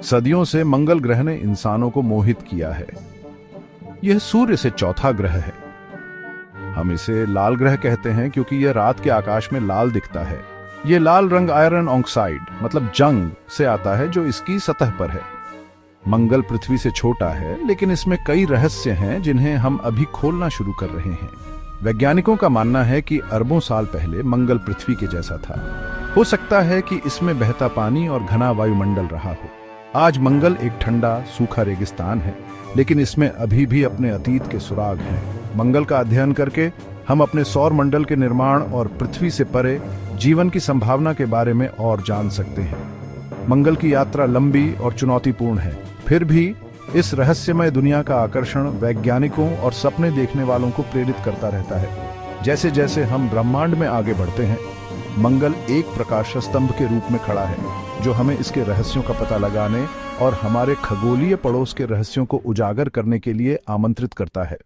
सदियों से मंगल ग्रह ने इंसानों को मोहित किया है। यह सूर्य से चौथा ग्रह है। हम इसे लाल ग्रह कहते हैं क्योंकि यह रात के आकाश में लाल दिखता है। यह लाल रंग आयरन ऑक्साइड मतलब जंग से आता है जो इसकी सतह पर है। मंगल पृथ्वी से छोटा है, लेकिन इसमें कई रहस्य हैं जिन्हें हम अभी खोलना शुरू कर रहे हैं। वैज्ञानिकों का मानना है कि अरबों साल पहले मंगल पृथ्वी के जैसा था। हो सकता है कि इसमें बहता पानी और घना वायुमंडल रहा हो। आज मंगल एक ठंडा सूखा रेगिस्तान है, लेकिन इसमें अभी भी अपने अतीत के सुराग हैं। मंगल का अध्ययन करके हम अपने सौर मंडल के निर्माण और पृथ्वी से परे जीवन की संभावना के बारे में और जान सकते हैं। मंगल की यात्रा लंबी और चुनौतीपूर्ण है, फिर भी इस रहस्यमय दुनिया का आकर्षण वैज्ञानिकों और सपने देखने वालों को प्रेरित करता रहता है। जैसे जैसे हम ब्रह्मांड में आगे बढ़ते हैं, मंगल एक प्रकाश स्तंभ के रूप में खड़ा है जो हमें इसके रहस्यों का पता लगाने और हमारे खगोलीय पड़ोस के रहस्यों को उजागर करने के लिए आमंत्रित करता है।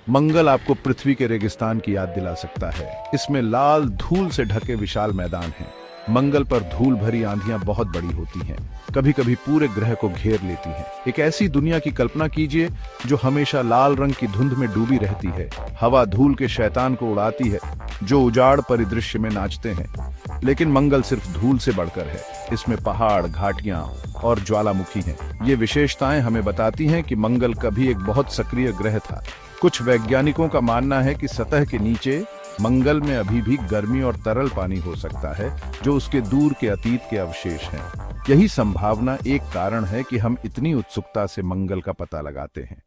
मंगल आपको पृथ्वी के रेगिस्तान की याद दिला सकता है। इसमें लाल धूल से ढके विशाल मैदान हैं। मंगल पर धूल भरी आंधियां बहुत बड़ी होती हैं, कभी कभी पूरे ग्रह को घेर लेती हैं। एक ऐसी दुनिया की कल्पना कीजिए जो हमेशा लाल रंग की धुंध में डूबी रहती है। हवा धूल के शैतान को उड़ाती है जो उजाड़ परिदृश्य में नाचते हैं। लेकिन मंगल सिर्फ धूल से बढ़कर है। इसमें पहाड़, घाटियां और ज्वालामुखी हैं। ये विशेषताएं हमें बताती हैं कि मंगल कभी एक बहुत सक्रिय ग्रह था। कुछ वैज्ञानिकों का मानना है कि सतह के नीचे मंगल में अभी भी गर्मी और तरल पानी हो सकता है जो उसके दूर के अतीत के अवशेष हैं। यही संभावना एक कारण है कि हम इतनी उत्सुकता से मंगल का पता लगाते हैं।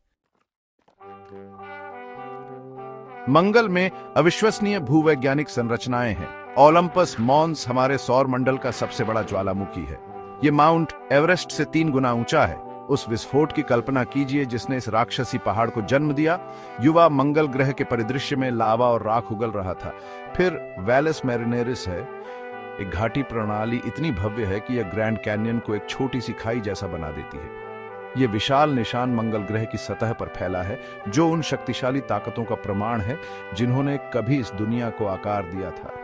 मंगल में अविश्वसनीय भूवैज्ञानिक संरचनाएं हैं। ओलंपस मॉन्स हमारे सौर मंडल का सबसे बड़ा ज्वालामुखी है। ये माउंट एवरेस्ट से 3 गुना ऊंचा है। उस विस्फोट की कल्पना कीजिए जिसने इस राक्षसी पहाड़ को जन्म दिया। युवा मंगल ग्रह के परिदृश्य में लावा और राख उगल रहा था। फिर वैलेस मैरिनेरिस है, एक घाटी प्रणाली इतनी भव्य है कि यह ग्रैंड कैन्यन को एक छोटी सी खाई जैसा बना देती है। यह विशाल निशान मंगल ग्रह की सतह पर फैला है जो उन शक्तिशाली ताकतों का प्रमाण है जिन्होंने कभी इस दुनिया को आकार दिया था।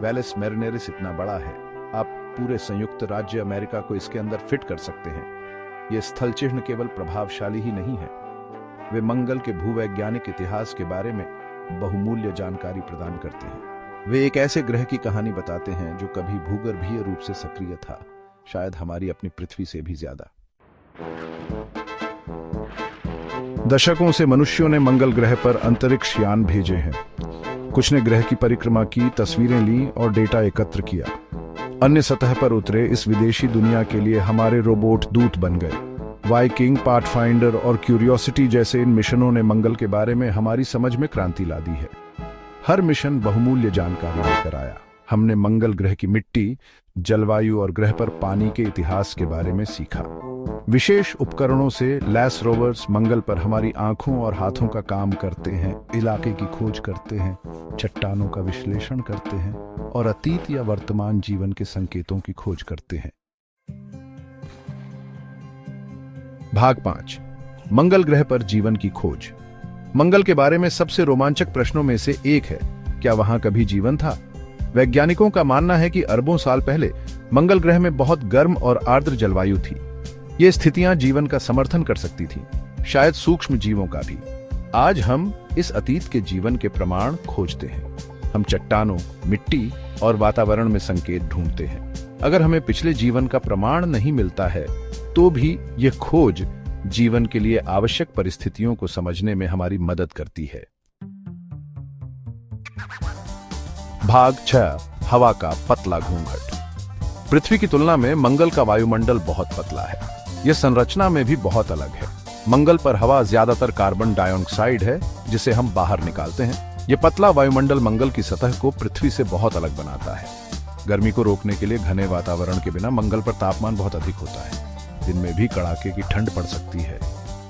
वैलेस मैरिनेरिस इतना बड़ा है, आप पूरे संयुक्त राज्य अमेरिका को इसके अंदर फिट कर सकते हैं। ये स्थल चिन्ह केवल प्रभावशाली ही नहीं है, वे मंगल के भूवैज्ञानिक इतिहास के बारे में बहुमूल्य जानकारी प्रदान करते हैं। वे एक ऐसे ग्रह की कहानी बताते हैं जो कभी भूगर्भीय रूप से सक्रिय था, शायद हमारी अपनी पृथ्वी से भी ज्यादा। दशकों से मनुष्यों ने मंगल ग्रह पर अंतरिक्ष यान भेजे हैं। कुछ ने ग्रह की परिक्रमा की, तस्वीरें ली और डेटा एकत्र किया। अन्य सतह पर उतरे इस विदेशी दुनिया के लिए हमारे रोबोट दूत बन गए। वाइकिंग, पाथफाइंडर और क्यूरियोसिटी जैसे इन मिशनों ने मंगल के बारे में हमारी समझ में क्रांति ला दी है। हर मिशन बहुमूल्य जानकारी लेकर आया। हमने मंगल ग्रह की मिट्टी, जलवायु और ग्रह पर पानी के इतिहास के बारे में सीखा। विशेष उपकरणों से लैस रोवर्स मंगल पर हमारी आंखों और हाथों का काम करते हैं, इलाके की खोज करते हैं, चट्टानों का विश्लेषण करते हैं और अतीत या वर्तमान जीवन के संकेतों की खोज करते हैं। भाग 5, मंगल ग्रह पर जीवन की खोज। मंगल के बारे में सबसे रोमांचक प्रश्नों में से एक है, क्या वहां कभी जीवन था? वैज्ञानिकों का मानना है कि अरबों साल पहले मंगल ग्रह में बहुत गर्म और आर्द्र जलवायु थी। ये स्थितियां जीवन का समर्थन कर सकती थी, शायद सूक्ष्म जीवों का भी। आज हम इस अतीत के जीवन के प्रमाण खोजते हैं। हम चट्टानों, मिट्टी और वातावरण में संकेत ढूंढते हैं। अगर हमें पिछले जीवन का प्रमाण नहीं मिलता है, तो भी यह खोज जीवन के लिए आवश्यक परिस्थितियों को समझने में हमारी मदद करती है। भाग 6, हवा का पतला घूंघट। पृथ्वी की तुलना में मंगल का वायुमंडल बहुत पतला है। यह संरचना में भी बहुत अलग है। मंगल पर हवा ज्यादातर कार्बन डाइऑक्साइड है जिसे हम बाहर निकालते हैं। यह पतला वायुमंडल मंगल की सतह को पृथ्वी से बहुत अलग बनाता है। गर्मी को रोकने के लिए घने वातावरण के बिना मंगल पर तापमान बहुत अधिक होता है। दिन में भी कड़ाके की ठंड पड़ सकती है।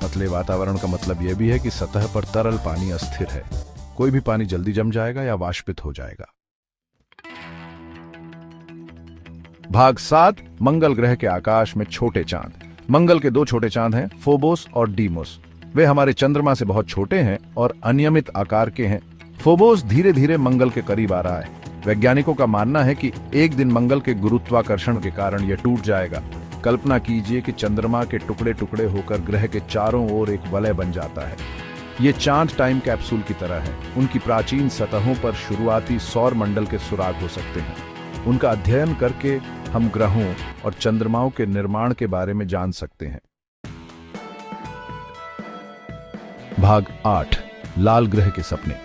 पतले वातावरण का मतलब यह भी है कि सतह पर तरल पानी अस्थिर है। कोई भी पानी जल्दी जम जाएगा या वाष्पित हो जाएगा। भाग 7, मंगल ग्रह के आकाश में छोटे चांद। मंगल के 2 छोटे चांद हैं, फोबोस और डीमोस। वे हमारे चंद्रमा से बहुत छोटे हैं और अनियमित आकार के हैं। फोबोस धीरे धीरे मंगल के करीब आ रहा है। वैज्ञानिकों का मानना है कि एक दिन मंगल के गुरुत्वाकर्षण के कारण यह टूट जाएगा। कल्पना कीजिए कि चंद्रमा के टुकड़े टुकड़े होकर ग्रह के चारों ओर एक वलय बन जाता है। ये चांद टाइम कैप्सूल की तरह है। उनकी प्राचीन सतहों पर शुरुआती सौर मंडल के सुराग हो सकते हैं। उनका अध्ययन करके हम ग्रहों और चंद्रमाओं के निर्माण के बारे में जान सकते हैं। भाग 8, लाल ग्रह के सपने।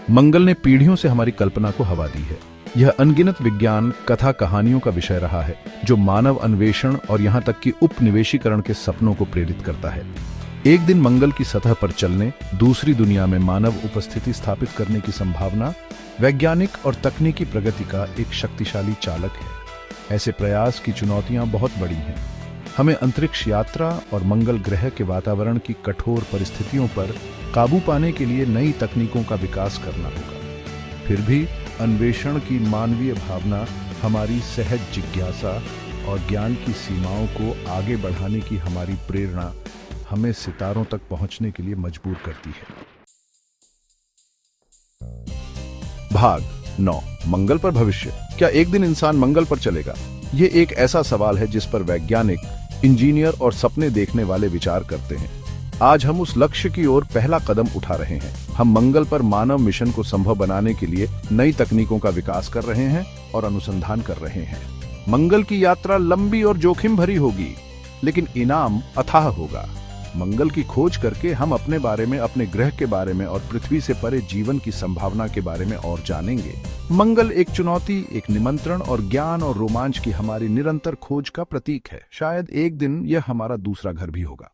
मंगल ने पीढ़ियों से हमारी कल्पना को हवा दी है। यह अनगिनत विज्ञान कथा कहानियों का विषय रहा है, जो मानव अन्वेषण और यहां तक कि उपनिवेशीकरण के सपनों को प्रेरित करता है। एक दिन मंगल की सतह पर चलने, दूसरी दुनिया में मानव उपस्थिति स्थापित करने की संभावना वैज्ञानिक और तकनीकी प्रगति का एक शक्तिशाली चालक है। ऐसे प्रयास की चुनौतियां बहुत बड़ी हैं। हमें अंतरिक्ष यात्रा और मंगल ग्रह के वातावरण की कठोर परिस्थितियों पर काबू पाने के लिए नई तकनीकों का विकास करना होगा। फिर भी अन्वेषण की मानवीय भावना हमारी सहज जिज्ञासा और ज्ञान की सीमाओं को आगे बढ़ाने की हमारी प्रेरणा हमें सितारों तक पहुंचने के लिए मजबूर करती है। भाग 9, मंगल पर भविष्य। क्या एक दिन इंसान मंगल पर चलेगा? यह एक ऐसा सवाल है जिस पर वैज्ञानिक, इंजीनियर और सपने देखने वाले विचार करते हैं। आज हम उस लक्ष्य की ओर पहला कदम उठा रहे हैं। हम मंगल पर मानव मिशन को संभव बनाने के लिए नई तकनीकों का विकास कर रहे हैं और अनुसंधान कर रहे हैं। मंगल की यात्रा लंबी और जोखिम भरी होगी, लेकिन इनाम अथाह होगा। मंगल की खोज करके हम अपने बारे में, अपने ग्रह के बारे में और पृथ्वी से परे जीवन की संभावना के बारे में और जानेंगे। मंगल एक चुनौती, एक निमंत्रण और ज्ञान और रोमांच की हमारी निरंतर खोज का प्रतीक है। शायद एक दिन यह हमारा दूसरा घर भी होगा।